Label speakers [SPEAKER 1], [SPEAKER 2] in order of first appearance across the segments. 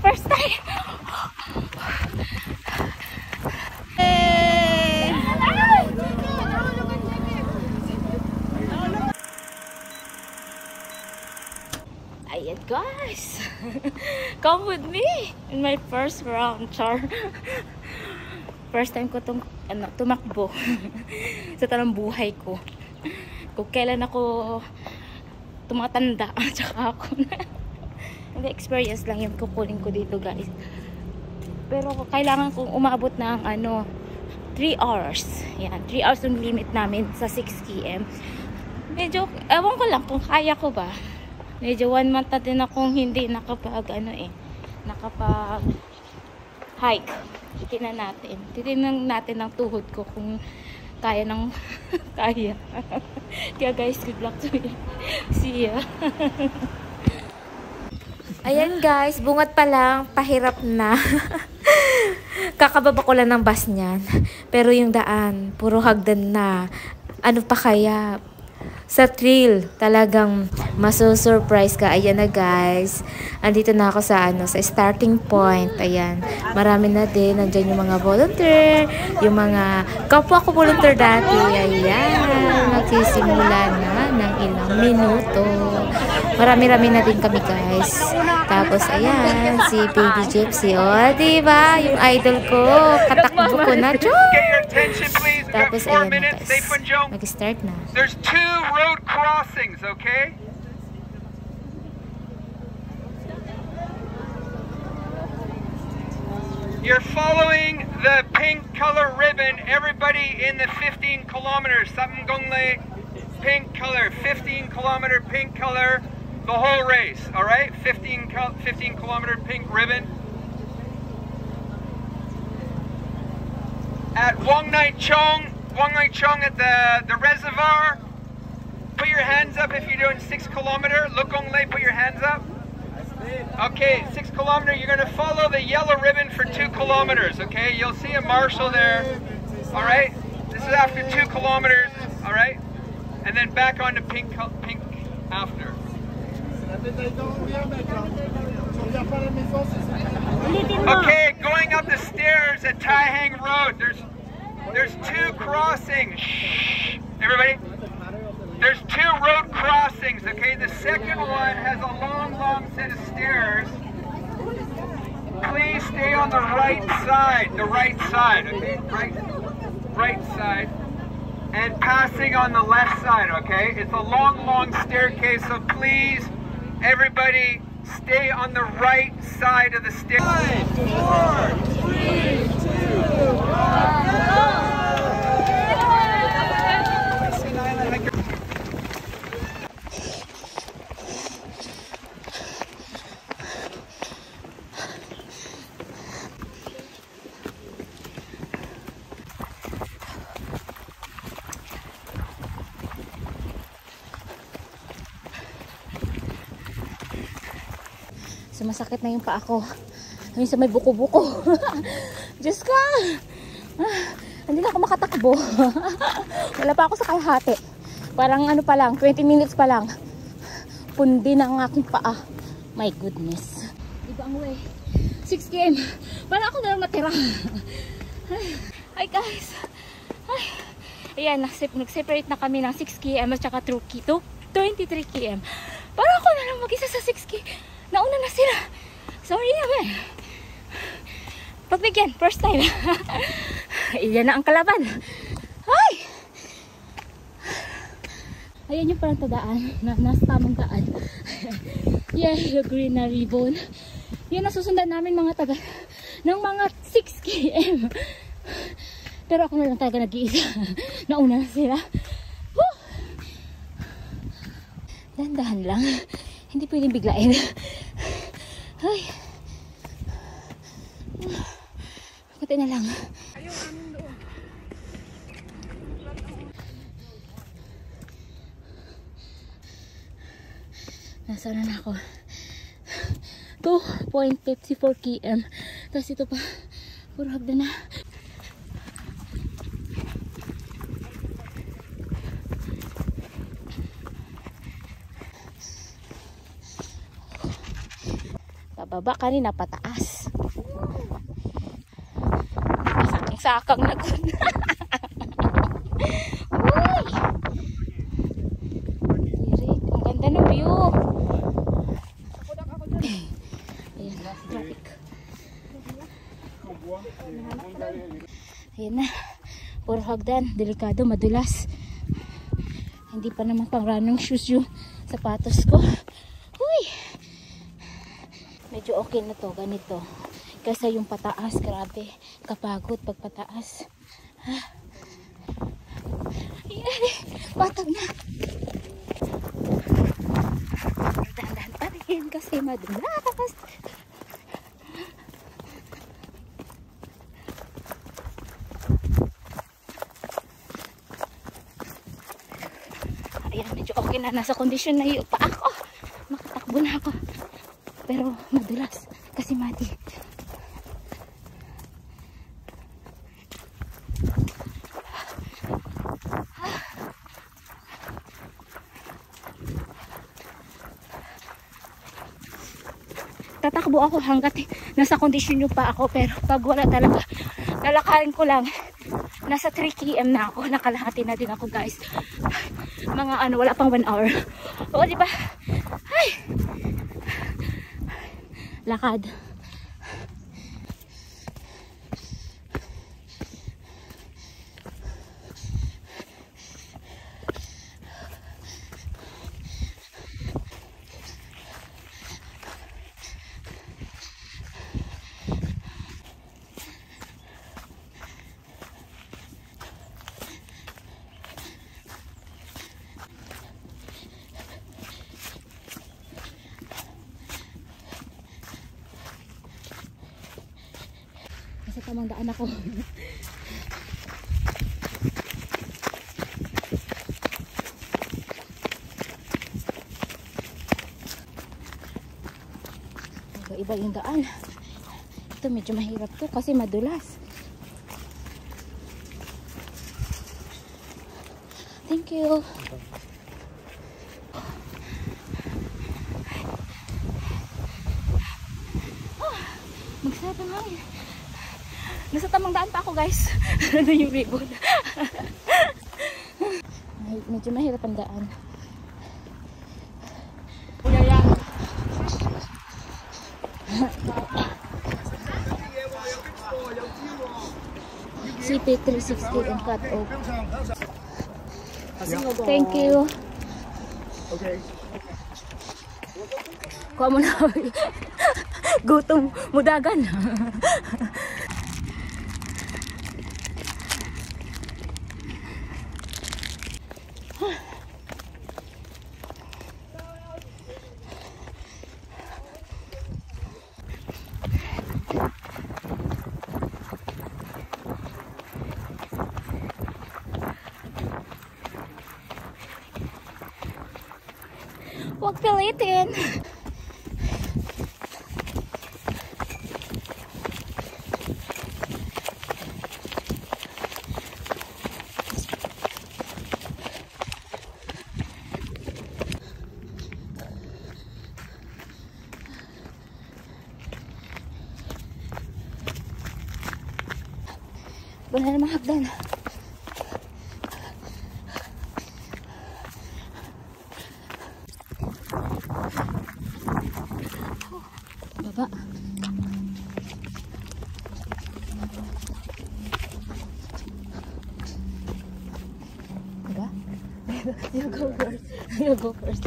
[SPEAKER 1] First time! Hey! Ayan guys! Come with me in my first round, char. First time ko itong tumakbo sa tanang buhay ko. Kung kailan ako tumatanda, tsaka ako na. Hindi, experience lang yung kukunin ko dito guys. Pero kailangan kong umabot ng 3 hours. Yan, 3 hours yung limit namin sa 6 km. Medyo, ewan ko lang kung kaya ko ba. Medyo 1 month na din akong hindi nakapag-hike. Titignan natin ng tuhod ko kung kaya ng kaya. Kaya guys, good luck to me. See ya.
[SPEAKER 2] Ayan guys, bungat pa lang, pahirap na. Kakababa ko lang ng bus niyan. Pero yung daan, puro hagdan na. Ano pa kaya? Sa thrill, talagang maso-surprise ka. Ayan na guys. Andito na ako sa sa starting point. Ayan. Marami na din. Nandiyan yung mga volunteer. Yung mga kapwa ko volunteer dati. Ayan. Magsisimula na ng ilang minuto. Marami-rami na din kami guys. Tapos ayan. Si Baby Gypsy. O, diba? Yung idol ko. Katakbo ko na. Tapos ayan na guys. Mag-start na.
[SPEAKER 3] There's 2 road crossings, okay? You're following the pink color ribbon. Everybody in the 15 kilometers. Samgongle, pink color. 15 kilometer pink color. The whole race, all right? 15 kilometer pink ribbon. At Wangnai Chong at the reservoir. Put your hands up if you're doing 6 kilometer. Lukonglei, put your hands up. Okay, 6 kilometer, you're going to follow the yellow ribbon for 2 kilometers, okay? You'll see a marshal there, all right? This is after 2 kilometers, all right? And then back on to pink after. Okay, going up the stairs at Tai Hang Road, there's 2 crossings. Shh, everybody. There's 2 road crossings, okay? The second one has a long set of stairs. Please stay on the right side, okay? Right side. And passing on the left side, okay? It's a long staircase, so please, everybody, stay on the right side of the stairs. 5, 4, 3, 2, 1, go!
[SPEAKER 1] Sumasakit na yung paa ko. Ayun sa may buko-buko. Diyos ka! Hindi na ako makatakbo. Wala pa ako sa kalahati. Parang pa lang, 20 minutes pa lang. Pundi na ang aking paa. My goodness. Iba ang way. 6 km. Parang ako na lang matira. Hi guys. Ayan, nag-separate na kami ng 6 km at saka 23 km. Parang ako na lang mag-isa sa 6 km. Nauna na sila. Sorry naman. Pagbigyan, first time. Iyan na ang kalaban. Ay! Ayan yung parang tadaan. Nasa tamang daan. Yeah, the green na ribbon. Yan nasusundan namin mga taga ng mga 6 km. Pero ako na lang talaga nag-iisa. Nauna na sila. Woo! Dahan-dahan lang. Hindi pwedeng biglain. Ay. Kunti na lang. Nasaan na ako? 2.54 km. Tapos ito pa. Puro hagdan na. pababa, kanina pataas. Sakang na ko. Uy! Direk, ang ganda ng view. Ayan, traffic. Ayan na. Puro hagdan. Delikado, madulas. Hindi pa naman pang running shoes yung sapatos ko. Uy! Medyo okay na to, ganito. Kaysa yung pataas, grabe. Kapagod pag pataas. Ayan, patag na. Dahan-dahan pa rin kasi madulas. Ayan, medyo okay na. Nasa kondisyon na yung pa ako. Makatakbo na ako. Pero madulas kasi mati. Tatakbo ako hanggat nasa kondisyon yung pa ako, pero pag wala talaga, lalakarin ko lang. Nasa 3 km na ako, nakalahati na din ako guys. Mga ano, wala pang 1 hour. O diba? Ay! Lakad. Nasa tamang daan ako. Iba yung daan. Ito medyo mahirap to kasi madulas. Thank you. Magsarap lang. Nasa tamang daan pa ako guys. Ano yung ribbon? Medyo mahirap ang daan. CP360 and cut off. Thank you.
[SPEAKER 3] Okay.
[SPEAKER 1] Kuha mo na. Gutom mudagan. Huwag pilitin. Wala namang hagdan. Baba. Diba? You go first. You go first.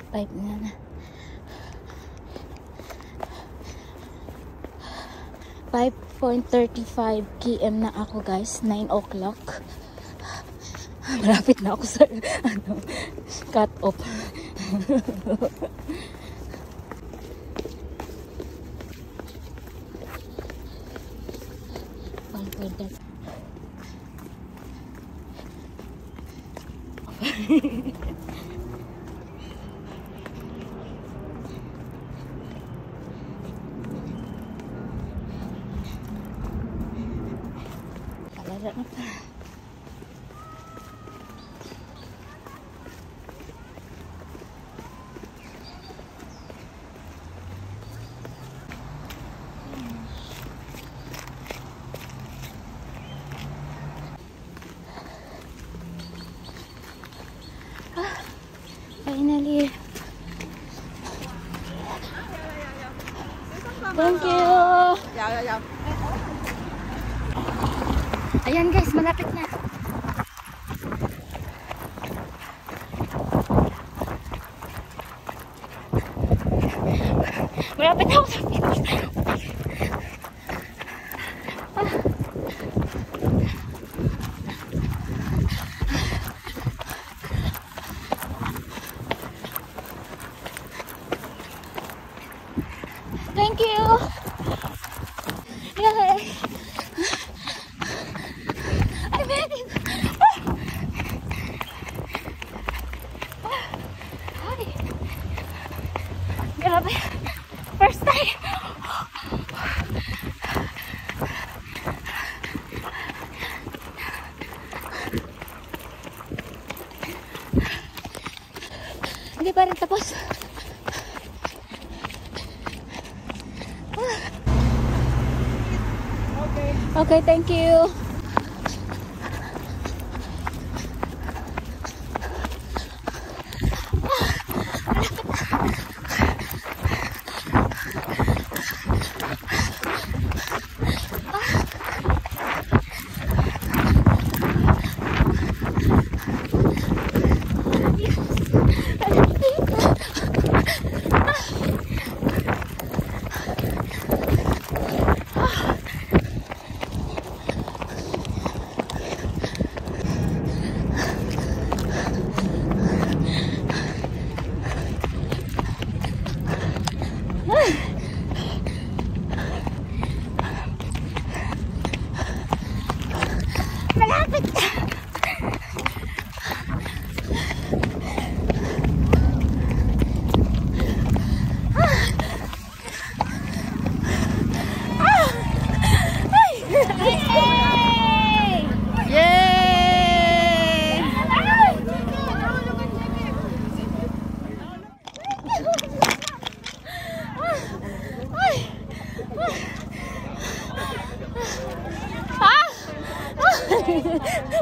[SPEAKER 1] Pipe na. 5.35 km na ako guys. 9 o'clock. Malapit na ako sa ano, cut off. Alala na pa. Hi. Thank you. Ayan guys, malapit na. Malapit na ako sa finish. Thank you. Yay. I made it. Hi. Grabe. First time. Hindi pa rin tapos. Okay, thank you. Malapit na.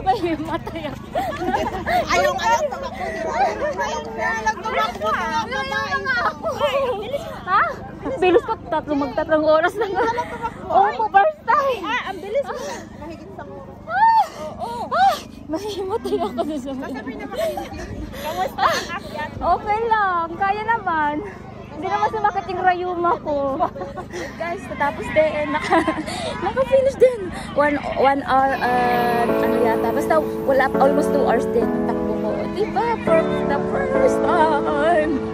[SPEAKER 1] May matay ako.
[SPEAKER 4] Ayaw tumakbo
[SPEAKER 1] Ha? Bilis pa, magtatlong oras lang. Oo, first time.
[SPEAKER 4] Ang bilis mo. Mahigit sa mo.
[SPEAKER 1] Mahimatay ako sa sabi.
[SPEAKER 4] Kamusta ang akyat?
[SPEAKER 1] Okay lang, kaya naman. Hindi naman sumakit yung rayuma ko. Guys, natapos din. Naka-finish din. 1 hour, ano yata. Basta wala, almost 2 hours din. Takbo ko. Diba? For the first time.